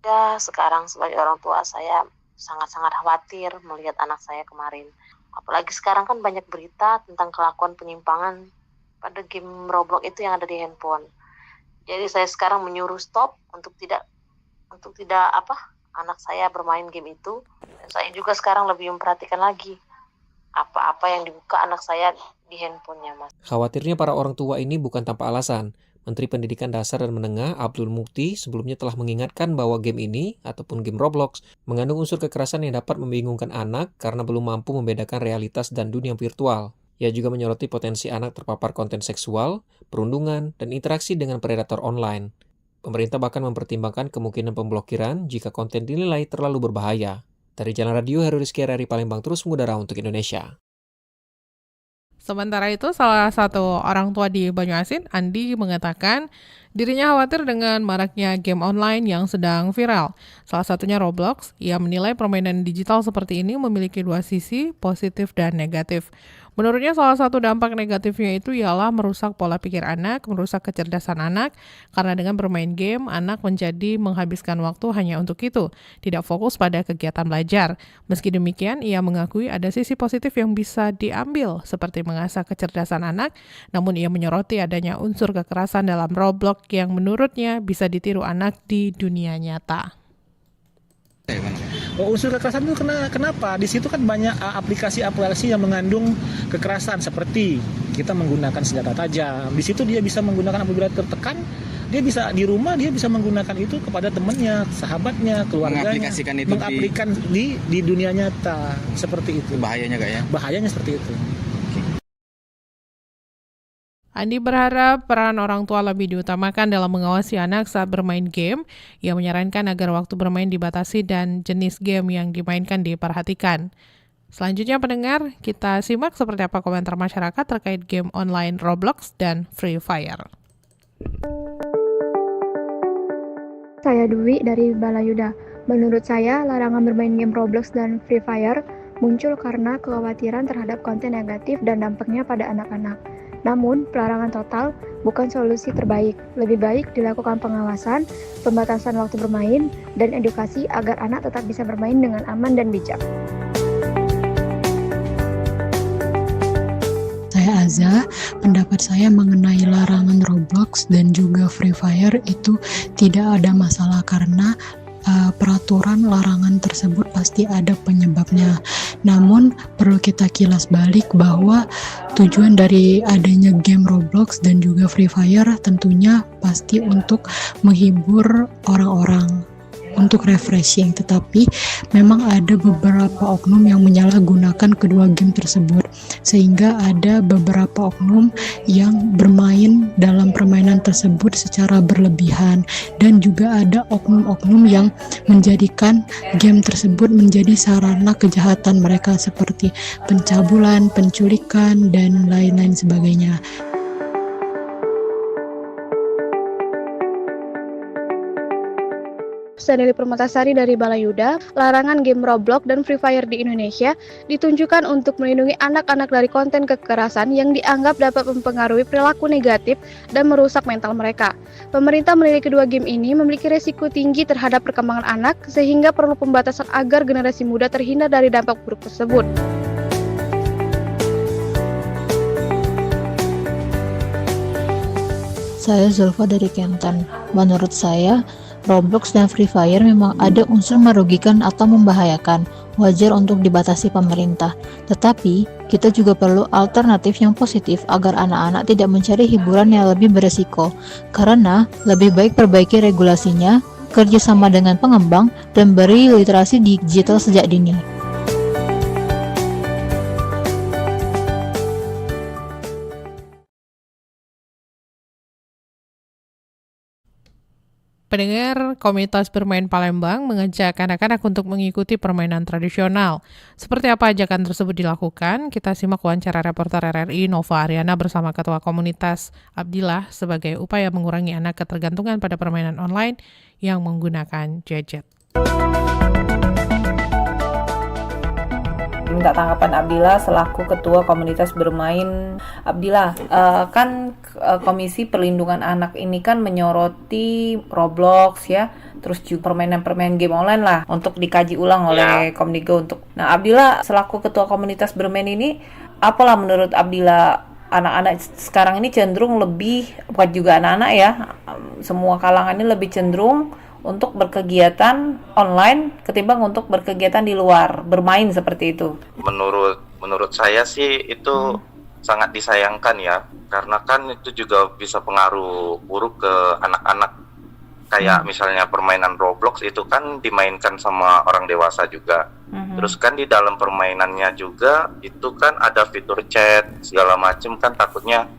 Ya, sekarang sebagai orang tua saya sangat-sangat khawatir melihat anak saya kemarin. Apalagi sekarang kan banyak berita tentang kelakuan penyimpangan pada game Roblox itu yang ada di handphone. Jadi saya sekarang menyuruh stop untuk tidak anak saya bermain game itu. Dan saya juga sekarang lebih memperhatikan lagi apa-apa yang dibuka anak saya di handphonenya, Mas. Khawatirnya para orang tua ini bukan tanpa alasan. Menteri Pendidikan Dasar dan Menengah Abdul Mukti sebelumnya telah mengingatkan bahwa game ini ataupun game Roblox mengandung unsur kekerasan yang dapat membingungkan anak karena belum mampu membedakan realitas dan dunia virtual. Ia juga menyoroti potensi anak terpapar konten seksual, perundungan, dan interaksi dengan predator online. Pemerintah bahkan mempertimbangkan kemungkinan pemblokiran jika konten dinilai terlalu berbahaya. Dari Jalan Radio, Heru Rizky dari Palembang terus mengudara untuk Indonesia. Sementara itu, salah satu orang tua di Banyuasin, Andi, mengatakan dirinya khawatir dengan maraknya game online yang sedang viral. Salah satunya Roblox. Ia menilai permainan digital seperti ini memiliki dua sisi, positif dan negatif. Menurutnya salah satu dampak negatifnya itu ialah merusak pola pikir anak, merusak kecerdasan anak, karena dengan bermain game, anak menjadi menghabiskan waktu hanya untuk itu, tidak fokus pada kegiatan belajar. Meski demikian, ia mengakui ada sisi positif yang bisa diambil, seperti mengasah kecerdasan anak, namun ia menyoroti adanya unsur kekerasan dalam Roblox yang menurutnya bisa ditiru anak di dunia nyata. Unsur kekerasan itu kenapa? Di situ kan banyak aplikasi-aplikasi yang mengandung kekerasan seperti kita menggunakan senjata tajam. Di situ dia bisa menggunakan apabila tertekan, dia bisa di rumah dia bisa menggunakan itu kepada temannya, sahabatnya, keluarganya. Mengaplikasikan itu di dunia nyata seperti itu. Bahayanya Kak ya? Bahayanya seperti itu. Andi berharap peran orang tua lebih diutamakan dalam mengawasi anak saat bermain game. Ia menyarankan agar waktu bermain dibatasi dan jenis game yang dimainkan diperhatikan. Selanjutnya pendengar, kita simak seperti apa komentar masyarakat terkait game online Roblox dan Free Fire. Saya Dwi dari Balayuda. Menurut saya, larangan bermain game Roblox dan Free Fire muncul karena kekhawatiran terhadap konten negatif dan dampaknya pada anak-anak. Namun, pelarangan total bukan solusi terbaik. Lebih baik dilakukan pengawasan, pembatasan waktu bermain, dan edukasi agar anak tetap bisa bermain dengan aman dan bijak. Saya Aza, pendapat saya mengenai larangan Roblox dan juga Free Fire itu tidak ada masalah karena peraturan larangan tersebut pasti ada penyebabnya. Namun perlu kita kilas balik bahwa tujuan dari adanya game Roblox dan juga Free Fire tentunya pasti untuk menghibur orang-orang, untuk refreshing, tetapi memang ada beberapa oknum yang menyalahgunakan kedua game tersebut, sehingga ada beberapa oknum yang bermain dalam permainan tersebut secara berlebihan, dan juga ada oknum-oknum yang menjadikan game tersebut menjadi sarana kejahatan mereka seperti pencabulan, penculikan, dan lain-lain sebagainya. Saneli Permatasari dari Balayuda, larangan game Roblox dan Free Fire di Indonesia ditunjukkan untuk melindungi anak-anak dari konten kekerasan yang dianggap dapat mempengaruhi perilaku negatif dan merusak mental mereka. Pemerintah menilai kedua game ini memiliki resiko tinggi terhadap perkembangan anak, sehingga perlu pembatasan agar generasi muda terhindar dari dampak buruk tersebut. Saya Zulfa dari Kenten. Menurut saya, Roblox dan Free Fire memang ada unsur merugikan atau membahayakan, wajar untuk dibatasi pemerintah. Tetapi, kita juga perlu alternatif yang positif agar anak-anak tidak mencari hiburan yang lebih beresiko. Karena, lebih baik perbaiki regulasinya, kerjasama dengan pengembang, dan beri literasi digital sejak dini. Pendengar, komunitas bermain Palembang mengajak anak-anak untuk mengikuti permainan tradisional. Seperti apa ajakan tersebut dilakukan? Kita simak wawancara reporter RRI Nova Ariana bersama Ketua Komunitas Abdillah sebagai upaya mengurangi anak ketergantungan pada permainan online yang menggunakan gadget. minta tanggapan Abdillah selaku Ketua Komunitas Bermain. Abdillah, kan Komisi Perlindungan Anak ini kan menyoroti Roblox ya, terus juga permainan-permainan game online lah untuk dikaji ulang oleh Komdigo untuk. Nah, Abdillah selaku Ketua Komunitas Bermain ini, apalah menurut Abdillah anak-anak sekarang ini cenderung lebih, bukan juga anak-anak ya, semua kalangan ini lebih cenderung untuk berkegiatan online ketimbang untuk berkegiatan di luar, bermain seperti itu. Menurut saya sih itu sangat disayangkan ya, karena kan itu juga bisa pengaruh buruk ke anak-anak. Kayak misalnya permainan Roblox itu kan dimainkan sama orang dewasa juga. Terus kan di dalam permainannya juga itu kan ada fitur chat segala macam, kan takutnya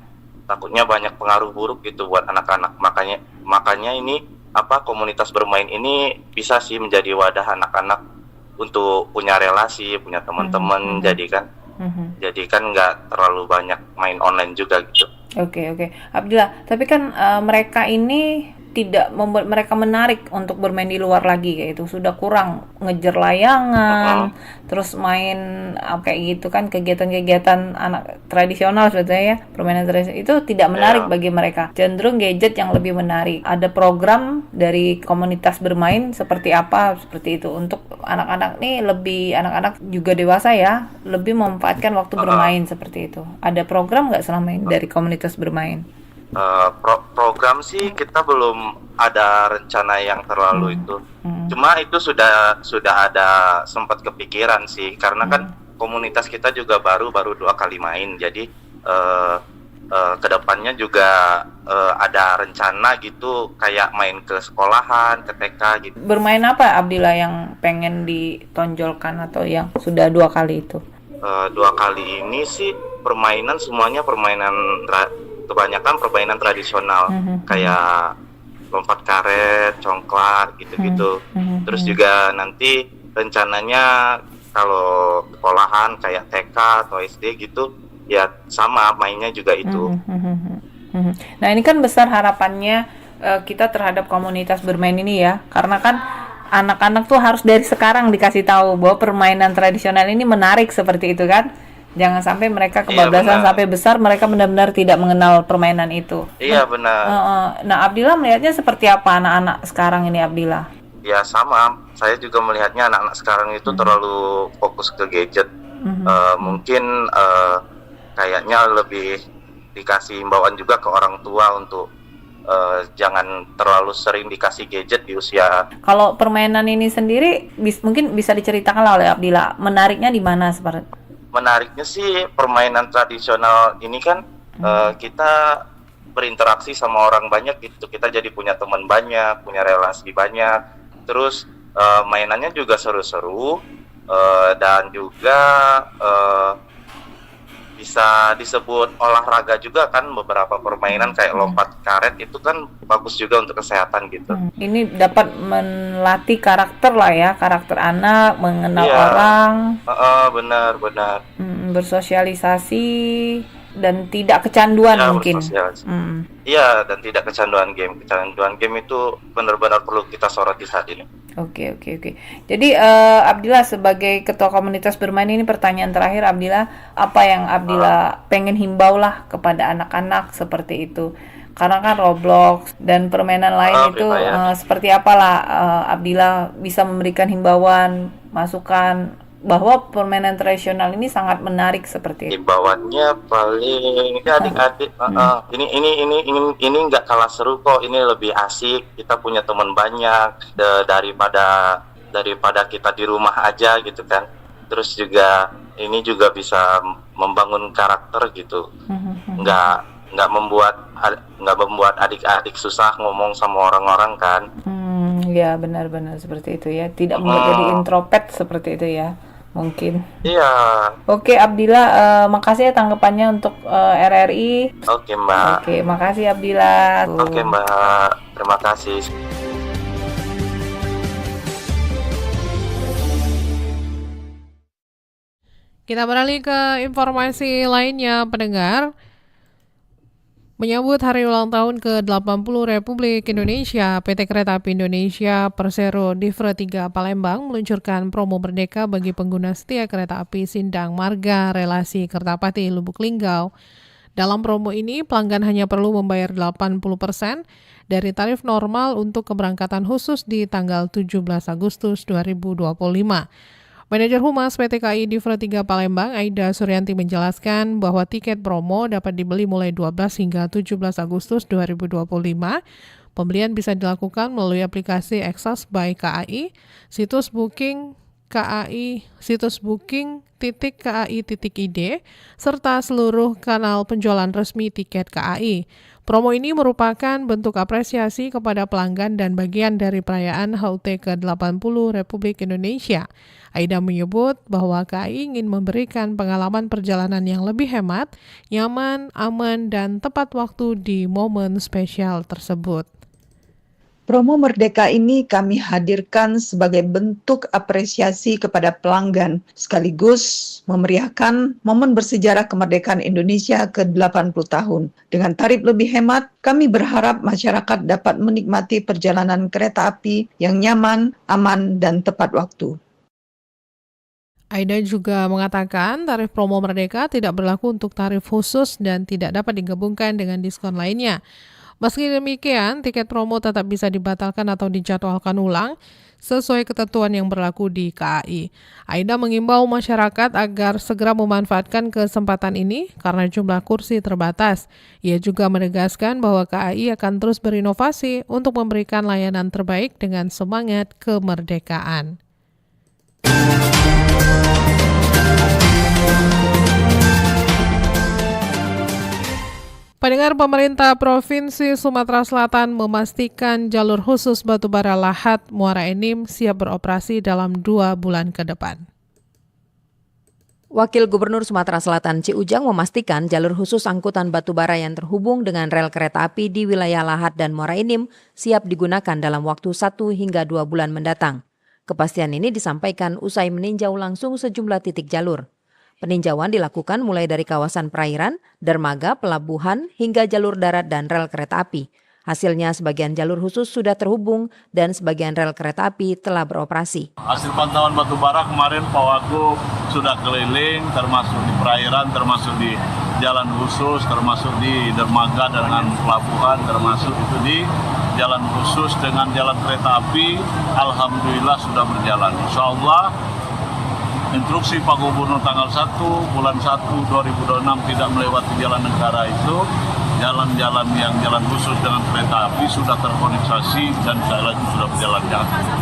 banyak pengaruh buruk gitu buat anak-anak. Makanya ini komunitas bermain ini bisa sih menjadi wadah anak-anak untuk punya relasi, punya teman-teman, jadi kan nggak terlalu banyak main online juga gitu. Oke. Abdillah, tapi kan mereka ini tidak membuat mereka menarik untuk bermain di luar lagi, kayak itu sudah kurang ngejar layangan, terus main kayak gitu kan, kegiatan-kegiatan anak tradisional sebetulnya ya, permainan tradisional itu tidak menarik bagi mereka, cenderung gadget yang lebih menarik. Ada program dari komunitas bermain seperti apa seperti itu untuk anak-anak nih, lebih anak-anak juga dewasa ya, lebih memanfaatkan waktu bermain seperti itu. Ada program nggak selama ini dari komunitas bermain? Program sih kita belum ada rencana yang terlalu itu. Cuma itu sudah ada sempat kepikiran sih, karena kan komunitas kita juga baru 2 kali main, jadi kedepannya juga ada rencana gitu, kayak main ke sekolahan, ke TK gitu. Bermain apa Abdillah yang pengen ditonjolkan atau yang sudah 2 kali itu? 2 kali ini sih permainan semuanya kebanyakan permainan tradisional, kayak lompat karet, congklak, gitu-gitu. Terus juga nanti rencananya kalau sekolahan kayak TK atau SD gitu, ya sama mainnya juga itu. Nah, ini kan besar harapannya kita terhadap komunitas bermain ini ya, karena kan anak-anak tuh harus dari sekarang dikasih tahu bahwa permainan tradisional ini menarik seperti itu kan. Jangan sampai mereka kebablasan sampai besar mereka benar-benar tidak mengenal permainan itu. Iya, benar. Nah, Abdillah melihatnya seperti apa anak-anak sekarang ini, Abdillah? Ya sama, saya juga melihatnya anak-anak sekarang itu terlalu fokus ke gadget. Mungkin kayaknya lebih dikasih himbauan juga ke orang tua untuk jangan terlalu sering dikasih gadget di usia. Kalau permainan ini sendiri mungkin bisa diceritakan oleh Abdillah, menariknya di mana seperti? Menariknya sih permainan tradisional ini kan kita berinteraksi sama orang banyak gitu, kita jadi punya teman banyak, punya relasi banyak, terus mainannya juga seru-seru, dan juga bisa disebut olahraga juga kan. Beberapa permainan kayak lompat karet itu kan bagus juga untuk kesehatan gitu. Ini dapat melatih karakter lah ya, karakter anak, mengenal orang. Benar. Bersosialisasi dan tidak kecanduan mungkin. Iya, dan tidak kecanduan game. Kecanduan game itu benar-benar perlu kita soroti saat ini. Oke. Jadi Abdillah sebagai ketua komunitas bermain ini, pertanyaan terakhir Abdillah, apa yang Abdillah pengen himbau lah kepada anak-anak seperti itu? Karena kan Roblox dan permainan lain itu seperti apalah Abdillah bisa memberikan himbauan, masukan bahwa permainan tradisional ini sangat menarik seperti itu. Himbauannya paling adik-adik ini nggak kalah seru kok, ini lebih asik, kita punya teman banyak daripada kita di rumah aja gitu kan. Terus juga ini juga bisa membangun karakter gitu, nggak membuat adik-adik susah ngomong sama orang-orang kan. Ya benar-benar seperti itu ya, tidak membuat jadi introvert seperti itu ya. Mungkin. Iya. Oke Abdillah, makasih ya tanggapannya untuk RRI. Oke Mbak. Oke, makasih Abdillah. Oke Mbak, terima kasih. Kita beralih ke informasi lainnya, pendengar. Menyambut hari ulang tahun ke-80 Republik Indonesia, PT Kereta Api Indonesia Persero Divre 3 Palembang meluncurkan promo Merdeka bagi pengguna setia kereta api Sindang Marga relasi Kertapati Lubuk Linggau. Dalam promo ini, pelanggan hanya perlu membayar 80% dari tarif normal untuk keberangkatan khusus di tanggal 17 Agustus 2025. Manajer Humas PT KAI Divre 3 Palembang, Aida Suryanti menjelaskan bahwa tiket promo dapat dibeli mulai 12 hingga 17 Agustus 2025. Pembelian bisa dilakukan melalui aplikasi Exas by KAI, situs booking KAI, situs booking.kai.id, serta seluruh kanal penjualan resmi tiket KAI. Promo ini merupakan bentuk apresiasi kepada pelanggan dan bagian dari perayaan HUT ke-80 Republik Indonesia. Aida menyebut bahwa KAI ingin memberikan pengalaman perjalanan yang lebih hemat, nyaman, aman, dan tepat waktu di momen spesial tersebut. Promo Merdeka ini kami hadirkan sebagai bentuk apresiasi kepada pelanggan, sekaligus memeriahkan momen bersejarah kemerdekaan Indonesia ke-80 tahun. Dengan tarif lebih hemat, kami berharap masyarakat dapat menikmati perjalanan kereta api yang nyaman, aman, dan tepat waktu. Aida juga mengatakan tarif promo Merdeka tidak berlaku untuk tarif khusus dan tidak dapat digabungkan dengan diskon lainnya. Meski demikian, tiket promo tetap bisa dibatalkan atau dijadwalkan ulang sesuai ketentuan yang berlaku di KAI. Aida mengimbau masyarakat agar segera memanfaatkan kesempatan ini karena jumlah kursi terbatas. Ia juga menegaskan bahwa KAI akan terus berinovasi untuk memberikan layanan terbaik dengan semangat kemerdekaan. Pendengar, pemerintah Provinsi Sumatera Selatan memastikan jalur khusus batubara Lahat Muara Enim siap beroperasi dalam 2 bulan ke depan. Wakil Gubernur Sumatera Selatan Ci Ujang memastikan jalur khusus angkutan batubara yang terhubung dengan rel kereta api di wilayah Lahat dan Muara Enim siap digunakan dalam waktu 1 hingga 2 bulan mendatang. Kepastian ini disampaikan usai meninjau langsung sejumlah titik jalur. Peninjauan dilakukan mulai dari kawasan perairan, dermaga, pelabuhan, hingga jalur darat dan rel kereta api. Hasilnya sebagian jalur khusus sudah terhubung dan sebagian rel kereta api telah beroperasi. Hasil pantauan batubara kemarin Pak Wagub sudah keliling, termasuk di perairan, termasuk di jalan khusus, termasuk di dermaga dengan pelabuhan, termasuk itu di jalan khusus dengan jalan kereta api. Alhamdulillah sudah berjalan. Insyaallah instruksi Pak Gubernur tanggal 1 bulan 1 2026 tidak melewati jalan negara itu, jalan-jalan yang jalan khusus dengan kereta api sudah terkoneksasi dan jalan itu sudah berjalan.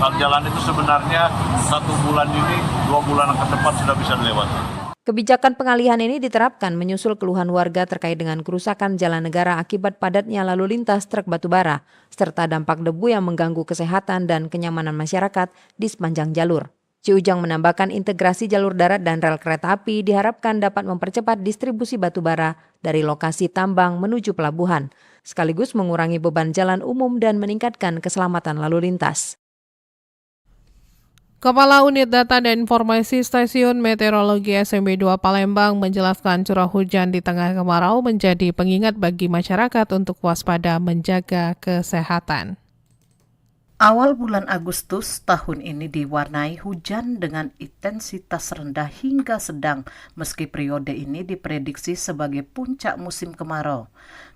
Kalau jalan itu sebenarnya 1 bulan ini, 2 bulan ke depan sudah bisa dilewati. Kebijakan pengalihan ini diterapkan menyusul keluhan warga terkait dengan kerusakan jalan negara akibat padatnya lalu lintas truk batubara, serta dampak debu yang mengganggu kesehatan dan kenyamanan masyarakat di sepanjang jalur. Ci Ujang menambahkan integrasi jalur darat dan rel kereta api diharapkan dapat mempercepat distribusi batubara dari lokasi tambang menuju pelabuhan, sekaligus mengurangi beban jalan umum dan meningkatkan keselamatan lalu lintas. Kepala Unit Data dan Informasi Stasiun Meteorologi SMB 2 Palembang menjelaskan curah hujan di tengah kemarau menjadi pengingat bagi masyarakat untuk waspada menjaga kesehatan. Awal bulan Agustus tahun ini diwarnai hujan dengan intensitas rendah hingga sedang, meski periode ini diprediksi sebagai puncak musim kemarau.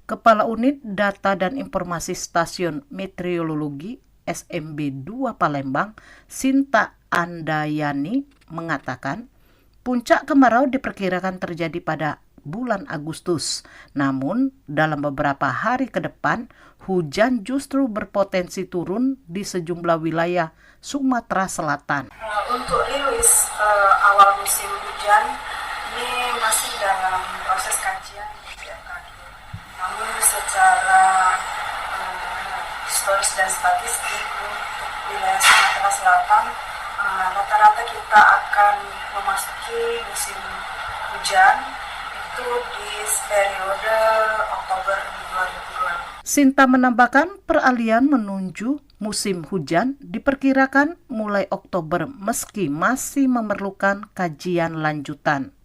Kepala Unit Data dan Informasi Stasiun Meteorologi SMB 2 Palembang, Sinta Andayani, mengatakan puncak kemarau diperkirakan terjadi pada bulan Agustus. Namun, dalam beberapa hari ke depan, hujan justru berpotensi turun di sejumlah wilayah Sumatera Selatan. Untuk rilis awal musim hujan ini masih dalam proses kajian BMKG. Namun secara historis dan statistik untuk wilayah Sumatera Selatan, rata-rata kita akan memasuki musim hujan itu di periode Oktober 2020. Sinta menambahkan peralihan menuju musim hujan diperkirakan mulai Oktober meski masih memerlukan kajian lanjutan.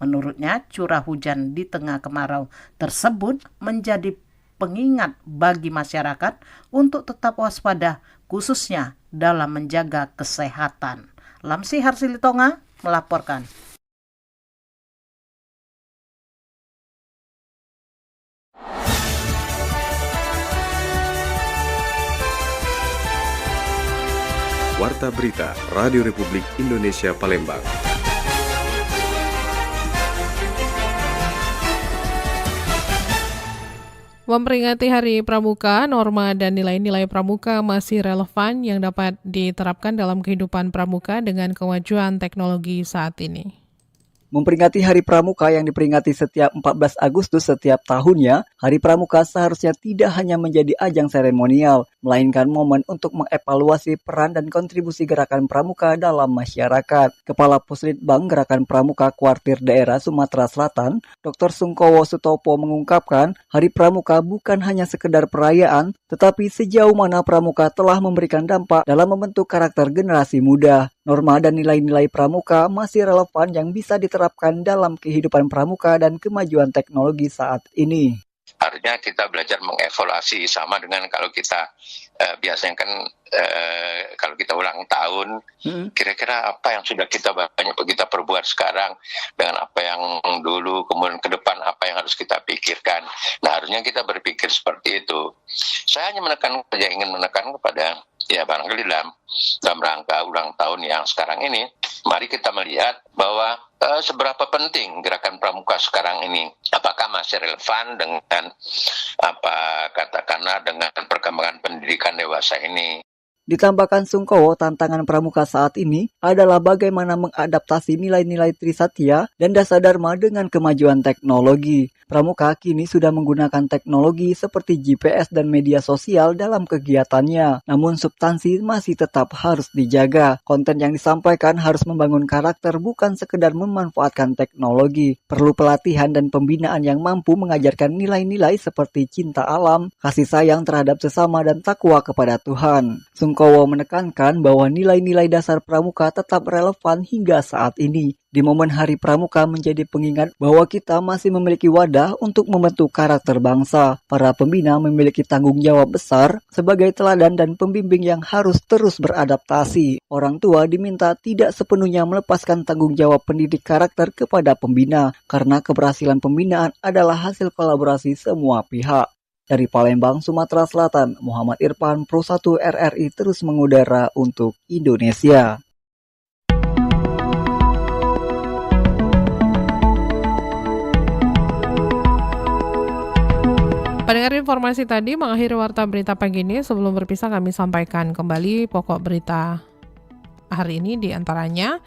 Menurutnya, curah hujan di tengah kemarau tersebut menjadi pengingat bagi masyarakat untuk tetap waspada, khususnya dalam menjaga kesehatan. Lamsi Harsilitonga melaporkan. Warta Berita Radio Republik Indonesia Palembang. Memperingati Hari Pramuka, norma dan nilai-nilai pramuka masih relevan yang dapat diterapkan dalam kehidupan pramuka dengan kemajuan teknologi saat ini. Memperingati Hari Pramuka yang diperingati setiap 14 Agustus setiap tahunnya, Hari Pramuka seharusnya tidak hanya menjadi ajang seremonial, melainkan momen untuk mengevaluasi peran dan kontribusi gerakan pramuka dalam masyarakat. Kepala Puslitbang Gerakan Pramuka Kuartir Daerah Sumatera Selatan, Dr. Sungkowo Sutopo mengungkapkan, Hari Pramuka bukan hanya sekedar perayaan, tetapi sejauh mana pramuka telah memberikan dampak dalam membentuk karakter generasi muda. Norma dan nilai-nilai pramuka masih relevan yang bisa diterapkan dalam kehidupan pramuka dan kemajuan teknologi saat ini. Artinya kita belajar mengevaluasi sama dengan kalau kita biasanya kan kalau kita ulang tahun, kira-kira apa yang sudah kita perbuat sekarang dengan apa yang dulu, kemudian ke depan apa yang harus kita pikirkan. Nah, harusnya kita berpikir seperti itu. Saya hanya ingin menekan kepada barangkali dalam rangka ulang tahun yang sekarang ini, mari kita melihat bahwa seberapa penting gerakan pramuka sekarang ini. Apakah masih relevan dengan katakanlah dengan perkembangan pendidikan dewasa ini? Ditambahkan Sungkowo, tantangan pramuka saat ini adalah bagaimana mengadaptasi nilai-nilai Trisatya dan Dasadharma dengan kemajuan teknologi. Pramuka kini sudah menggunakan teknologi seperti GPS dan media sosial dalam kegiatannya. Namun substansi masih tetap harus dijaga. Konten yang disampaikan harus membangun karakter, bukan sekedar memanfaatkan teknologi. Perlu pelatihan dan pembinaan yang mampu mengajarkan nilai-nilai seperti cinta alam, kasih sayang terhadap sesama, dan takwa kepada Tuhan. Sungkowo menekankan bahwa nilai-nilai dasar pramuka tetap relevan hingga saat ini. Di momen Hari Pramuka menjadi pengingat bahwa kita masih memiliki wadah untuk membentuk karakter bangsa. Para pembina memiliki tanggung jawab besar sebagai teladan dan pembimbing yang harus terus beradaptasi. Orang tua diminta tidak sepenuhnya melepaskan tanggung jawab pendidik karakter kepada pembina, karena keberhasilan pembinaan adalah hasil kolaborasi semua pihak. Dari Palembang, Sumatera Selatan, Muhammad Irfan, Pro 1 RRI terus mengudara untuk Indonesia. Pendengar, informasi tadi mengakhiri Warta Berita pagi ini. Sebelum berpisah, kami sampaikan kembali pokok berita hari ini, diantaranya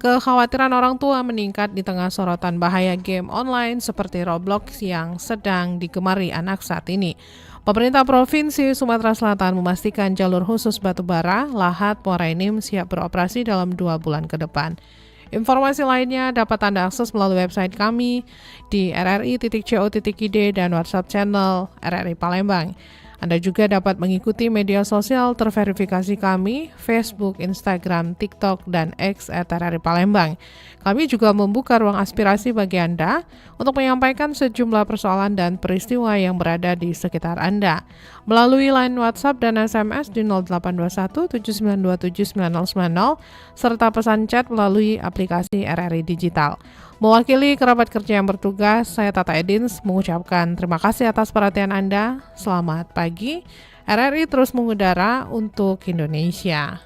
kekhawatiran orang tua meningkat di tengah sorotan bahaya game online seperti Roblox yang sedang digemari anak saat ini. Pemerintah Provinsi Sumatera Selatan memastikan jalur khusus Batubara, Lahat, Muara Enim siap beroperasi dalam 2 bulan ke depan. Informasi lainnya dapat Anda akses melalui website kami di rri.co.id dan WhatsApp channel RRI Palembang. Anda juga dapat mengikuti media sosial terverifikasi kami, Facebook, Instagram, TikTok, dan X @RRI Palembang. Kami juga membuka ruang aspirasi bagi Anda untuk menyampaikan sejumlah persoalan dan peristiwa yang berada di sekitar Anda melalui line WhatsApp dan SMS di 0821 7927 9090 serta pesan chat melalui aplikasi RRI Digital. Mewakili kerabat kerja yang bertugas, saya Tata Edins mengucapkan terima kasih atas perhatian Anda. Selamat pagi, RRI terus mengudara untuk Indonesia.